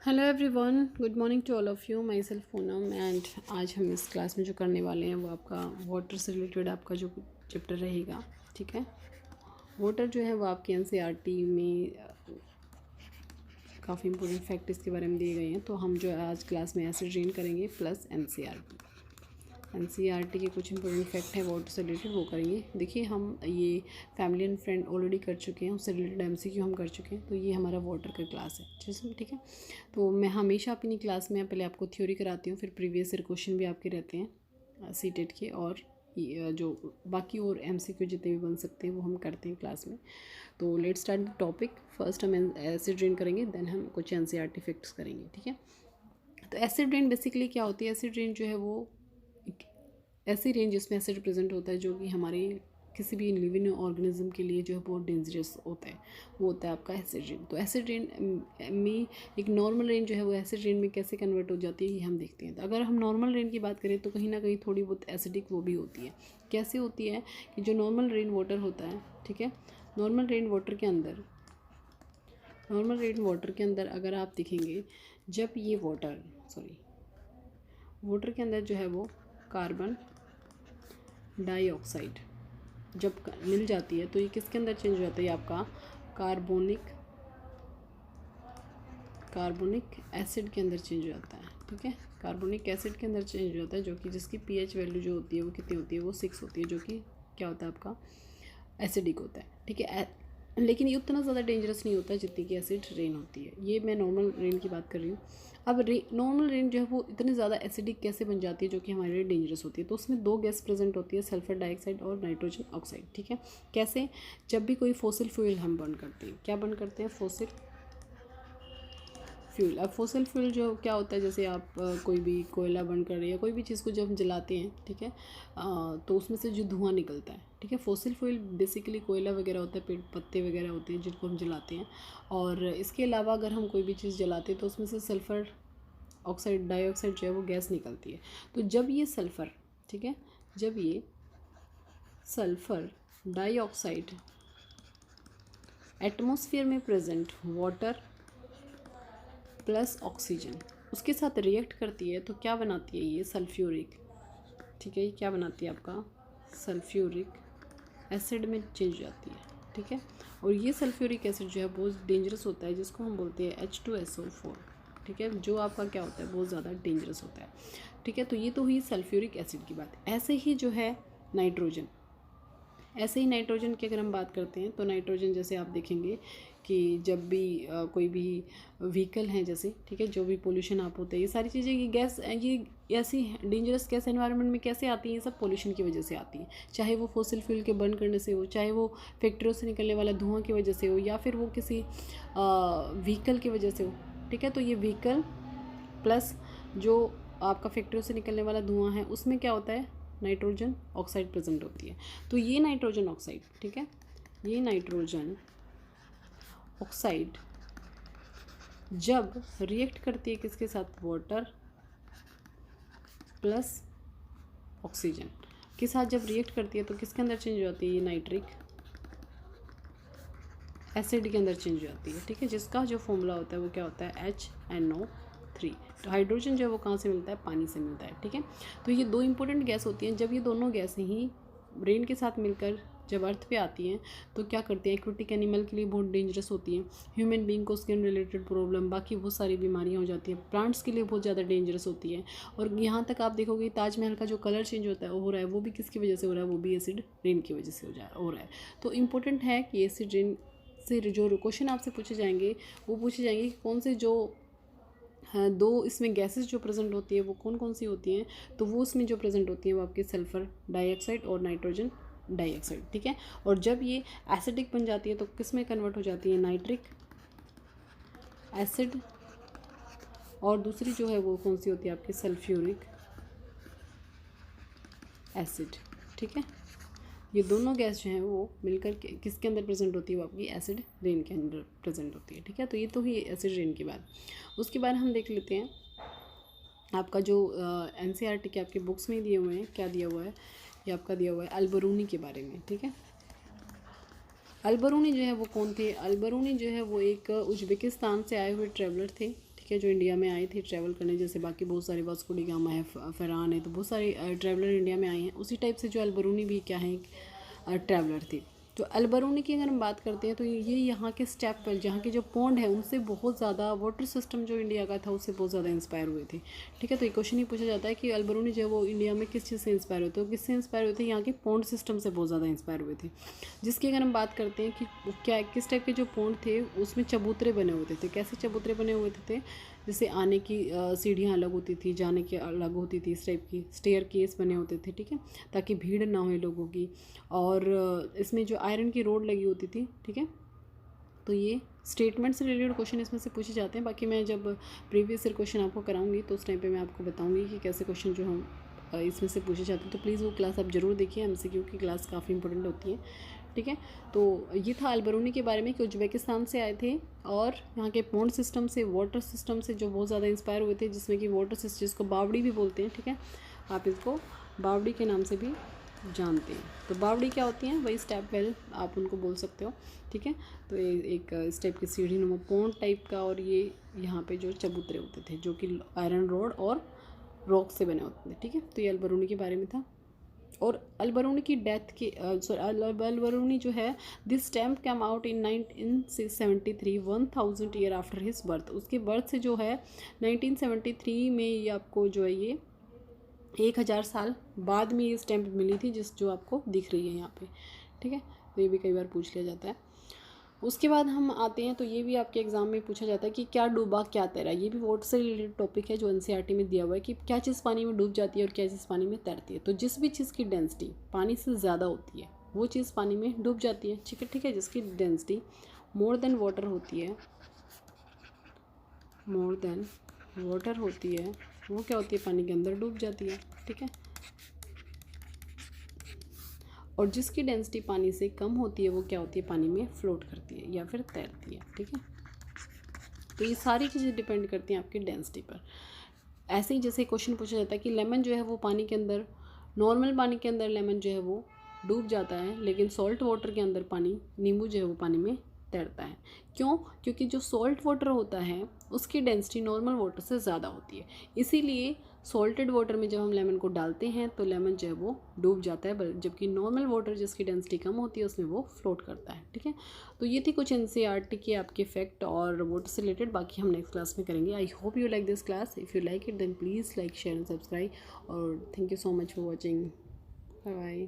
Hello everyone, good morning to all of you. Myself Poonam and आज हम इस class में जो करने वाले हैं वो आपका वाटर से रिलेटेड आपका जो चैप्टर रहेगा। ठीक है, वाटर जो है वो आपके एनसीईआरटी में काफ़ी इंपॉर्टेंट फैक्ट इसके बारे में दिए गए हैं। तो हम जो आज क्लास में एसिड रेन करेंगे प्लस एनसीईआरटी के कुछ इंपॉर्टेंट फैक्ट हैं वाटर से रिलेटेड, वो करेंगे। देखिए, हम ये फैमिली एंड फ्रेंड ऑलरेडी कर चुके हैं, उससे रिलेटेड एमसीक्यू हम कर चुके हैं। तो ये हमारा वाटर का क्लास है, जैसे ठीक है। तो मैं हमेशा अपनी क्लास में पहले आपको थ्योरी कराती हूँ, फिर प्रीवियस ईयर क्वेश्चन भी आपके रहते हैं सीटेट के, और जो बाकी और एमसीक्यू जितने भी बन सकते हैं वो हम करते हैं क्लास में। तो let start the topic. First हम एसिड रेन करेंगे, देन हम कुछ एनसीईआरटी फैक्ट्स करेंगे। ठीक है, तो एसिड रेन बेसिकली क्या होती है? एसिड रेन जो है वो एक ऐसी रेन जिसमें एसिड प्रेजेंट होता है जो कि हमारे किसी भी लिविंग ऑर्गेनिज्म के लिए जो है बहुत डेंजरस होता है, वो होता है आपका एसिड रेन। तो एसिड रेन में एक नॉर्मल रेन जो है वो एसिड रेन में कैसे कन्वर्ट हो जाती है ये हम देखते हैं। तो अगर हम नॉर्मल रेन की बात करें तो कहीं ना कहीं थोड़ी बहुत एसिडिक वो भी होती है। कैसे होती है कि जो नॉर्मल रेन वाटर होता है, ठीक है, नॉर्मल रेन वाटर के अंदर अगर आप देखेंगे, जब ये वाटर के अंदर जो है वो कार्बन डाइऑक्साइड जब मिल जाती है तो ये किसके अंदर चेंज हो जाता है? ये आपका कार्बोनिक एसिड के अंदर चेंज हो जाता है। ठीक है, कार्बोनिक एसिड के अंदर चेंज हो जाता है, जो कि जिसकी पीएच वैल्यू जो होती है वो कितनी होती है? वो 6 होती है, जो कि क्या होता है आपका एसिडिक होता है। ठीक है, लेकिन ये उतना ज़्यादा डेंजरस नहीं होता जितनी कि एसिड रेन होती है। ये मैं नॉर्मल रेन की बात कर रही हूँ। अब नॉर्मल रेन जो है वो इतनी ज़्यादा एसिडिक कैसे बन जाती है जो कि हमारे लिए डेंजरस होती है? तो उसमें दो गैस प्रेजेंट होती है, सल्फर डाइऑक्साइड और नाइट्रोजन ऑक्साइड। ठीक है, कैसे? जब भी कोई फॉसिल फ्यूल हम बर्न करते हैं, क्या बर्न करते हैं? Fossil fuel. अब फॉसिल फ्यूल जो क्या होता है, जैसे आप कोई भी कोयला बर्न कर रहे हैं, कोई भी चीज़ को जब हम जलाते हैं, ठीक है, तो उसमें से जो धुआं निकलता है, ठीक है, फॉसिल फ्यूल बेसिकली कोयला वगैरह होता है, पेड़ पत्ते वगैरह होते हैं जिनको हम जलाते हैं। और इसके अलावा अगर हम कोई भी चीज़ जलाते हैं तो उसमें से सल्फ़र ऑक्साइड डाइऑक्साइड जो है वो गैस निकलती है। तो जब ये सल्फ़र, ठीक है, जब ये सल्फ़र डाइऑक्साइड एटमॉस्फेयर में प्रेजेंट वाटर प्लस ऑक्सीजन उसके साथ रिएक्ट करती है तो क्या बनाती है? ये सल्फ्यूरिक, ठीक है, ये क्या बनाती है? आपका सल्फ्यूरिक एसिड में चेंज हो जाती है। ठीक है, और ये सल्फ्यूरिक एसिड जो है बहुत डेंजरस होता है, जिसको हम बोलते हैं H2SO4। ठीक है, जो आपका क्या होता है? बहुत ज़्यादा डेंजरस होता है। ठीक है, तो ये तो हुई सल्फ्यूरिक एसिड की बात। ऐसे ही जो है नाइट्रोजन, की अगर हम बात करते हैं तो नाइट्रोजन जैसे आप देखेंगे कि जब भी कोई भी व्हीकल हैं जैसे, ठीक है, जो भी पोल्यूशन आप होते हैं, ये सारी चीज़ें, ये गैस, ये ऐसी डेंजरस गैस एनवायरनमेंट में कैसे आती हैं? ये सब पोल्यूशन की वजह से आती हैं। चाहे वो फॉसिल फ्यूल के बर्न करने से हो, चाहे वो फैक्ट्रियों से निकलने वाला धुआं की वजह से हो, या फिर वो किसी व्हीकल की वजह से हो। ठीक है, तो ये व्हीकल प्लस जो आपका फैक्ट्रियों से निकलने वाला धुआं है, उसमें क्या होता है? नाइट्रोजन ऑक्साइड प्रेजेंट होती है। तो ये नाइट्रोजन ऑक्साइड, ठीक है, ये नाइट्रोजन ऑक्साइड जब रिएक्ट करती है किसके साथ? वाटर प्लस ऑक्सीजन के साथ जब रिएक्ट करती है तो किसके अंदर चेंज हो जाती है? ये नाइट्रिक एसिड के अंदर चेंज हो जाती है। ठीक है, जिसका जो फॉर्मूला होता है वो क्या होता है? HNO3। तो हाइड्रोजन जो है वो कहाँ से मिलता है? पानी से मिलता है। ठीक है, तो ये दो इंपॉर्टेंट गैस होती हैं। जब ये दोनों गैसें ही रेन के साथ मिलकर जब अर्थ पे आती हैं तो क्या करती हैं? एक्वेटिक एनिमल के लिए बहुत डेंजरस होती हैं, ह्यूमन बींग को स्किन रिलेटेड प्रॉब्लम, बाकी बहुत सारी बीमारियां हो जाती हैं, प्लांट्स के लिए बहुत ज़्यादा डेंजरस होती है। और यहाँ तक आप देखोगे ताजमहल का जो कलर चेंज होता है हो रहा है, वो भी किसकी वजह से हो रहा है? वो भी एसिड रेन की वजह से हो रहा है। तो इम्पोर्टेंट है कि एसिड रेन से जो क्वेश्चन आपसे पूछे जाएंगे वो पूछे जाएंगे कि कौन से जो दो इसमें गैसेस जो प्रेजेंट होती है वो कौन कौन सी होती हैं? तो वो उसमें जो प्रेजेंट होती है वो आपके सल्फ़र डाइऑक्साइड और नाइट्रोजन डाइऑक्साइड। ठीक है, और जब ये एसिडिक बन जाती है तो किस में कन्वर्ट हो जाती है? नाइट्रिक एसिड, और दूसरी जो है वो कौन सी होती है? आपकी सल्फ्यूरिक एसिड। ठीक है, ये दोनों गैस जो हैं वो मिलकर किसके अंदर प्रेजेंट होती है? वो आपकी एसिड रेन के अंदर प्रेजेंट होती है। ठीक है, तो ये तो ही एसिड रेन की बात। उसके बाद हम देख लेते हैं आपका जो एनसीईआरटी के आपके बुक्स में दिए हुए हैं, क्या दिया हुआ है? ये आपका दिया हुआ है अल-बरूनी के बारे में। ठीक है, अल-बरूनी जो है वो कौन थे? अल-बरूनी जो है वो एक उज्बेकिस्तान से आए हुए ट्रैवलर थे। ठीक ठीक है, जो इंडिया में आए थे ट्रैवल करने, जैसे बाकी बहुत सारे वास्को डी गामा है, फरहान है, तो बहुत सारे ट्रैवलर इंडिया में आए हैं, उसी टाइप से जो अल-बरूनी भी क्या है, एक ट्रैवलर थे। तो अल-बरूनी की अगर हम बात करते हैं तो ये यहाँ के स्टेप वेल, जहाँ के जो पॉन्ड है उनसे बहुत ज़्यादा, वाटर सिस्टम जो इंडिया का था उससे बहुत ज़्यादा इंस्पायर हुए थे। ठीक है, तो ये क्वेश्चन ही पूछा जाता है कि अल-बरूनी जो है वो इंडिया में किस चीज़ से इंस्पायर हुए थे, तो किससे इंस्पायर हुए थे, यहाँ के पॉन्ड सिस्टम से बहुत ज़्यादा इंस्पायर हुए थे। जिसकी अगर हम बात करते हैं कि क्या किस टाइप के जो पॉन्ड थे उसमें चबूतरे बने होते थे। कैसे चबूतरे बने हुए थे, जैसे आने की सीढ़ियाँ अलग होती थी, जाने की अलग होती थी, इस टाइप की स्टेयर केस बने होते थे। ठीक है, ताकि भीड़ ना हो लोगों की, और इसमें जो आयरन की रोड लगी होती थी। ठीक है, तो ये स्टेटमेंट से रिलेटेड क्वेश्चन इसमें से पूछे जाते हैं। बाकी मैं जब प्रीवियस ईयर क्वेश्चन आपको कराऊंगी तो उस टाइम पे मैं आपको बताऊंगी कि कैसे क्वेश्चन जो हम इसमें से पूछे जाते हैं। तो प्लीज़ वो क्लास आप ज़रूर देखिए, MCQ की क्लास काफ़ी इंपॉर्टेंट होती है। ठीक है, तो ये था अल-बरूनी के बारे में कि उज्बेकिस्तान से आए थे और यहाँ के पॉन्ड सिस्टम से, वाटर सिस्टम से जो बहुत ज़्यादा इंस्पायर हुए थे, जिसमें कि वाटर सिस्टम जिसको बावड़ी भी बोलते हैं। ठीक है, आप इसको बावड़ी के नाम से भी जानते हैं। तो बावड़ी क्या होती हैं, वही स्टेप वेल आप उनको बोल सकते हो। ठीक है, तो ये एक इस टाइप की सीढ़ी नुमा पॉन्ड टाइप का, और ये यहाँ पे जो चबूतरे होते थे जो कि आयरन रोड और रॉक से बने होते थे। ठीक है, तो ये अल-बरूनी के बारे में था। और अल-बरूनी की डेथ की अल-बरूनी जो है, this stamp come out in 1973, 1000 year after his birth. उसके बर्थ से जो है 1973 में ये आपको जो है ये 1000 साल बाद में ये स्टैम्प मिली थी, जो आपको दिख रही है यहाँ पे। ठीक है, तो ये भी कई बार पूछ लिया जाता है। उसके बाद हम आते हैं, तो ये भी आपके एग्जाम में पूछा जाता है कि क्या डूबा क्या तैरा। ये भी वाटर से रिलेटेड टॉपिक है जो NCERT में दिया हुआ है कि क्या चीज़ पानी में डूब जाती है और क्या चीज़ पानी में तैरती है। तो जिस भी चीज़ की डेंसिटी पानी से ज़्यादा होती है वो चीज़ पानी में डूब जाती है। ठीक है, ठीक है, जिसकी डेंसिटी मोर देन वाटर होती है, मोर देन वाटर होती है, वो क्या होती है, पानी के अंदर डूब जाती है। ठीक है, और जिसकी डेंसिटी पानी से कम होती है वो क्या होती है, पानी में फ्लोट करती है या फिर तैरती है। ठीक है, तो ये सारी चीज़ें डिपेंड करती हैं आपकी डेंसिटी पर। ऐसे ही जैसे क्वेश्चन पूछा जाता है कि लेमन जो है वो पानी के अंदर, नॉर्मल पानी के अंदर लेमन जो है वो डूब जाता है, लेकिन सॉल्ट वाटर के अंदर नींबू जो है वो पानी में तैरता है। क्यों? क्योंकि जो सॉल्ट वाटर होता है उसकी डेंसिटी नॉर्मल वाटर से ज़्यादा होती है, इसीलिए सॉल्टेड वाटर में जब हम लेमन को डालते हैं तो लेमन जो है वो डूब जाता है, जबकि नॉर्मल वाटर जिसकी डेंसिटी कम होती है उसमें वो फ्लोट करता है। ठीक है, तो ये थी कुछ NCERT के आपके फैक्ट और वाटर से रिलेटेड। बाकी हम नेक्स्ट क्लास में करेंगे। I hope you like this class. If you like it then please like, share and subscribe, और thank you so much for watching. Bye bye.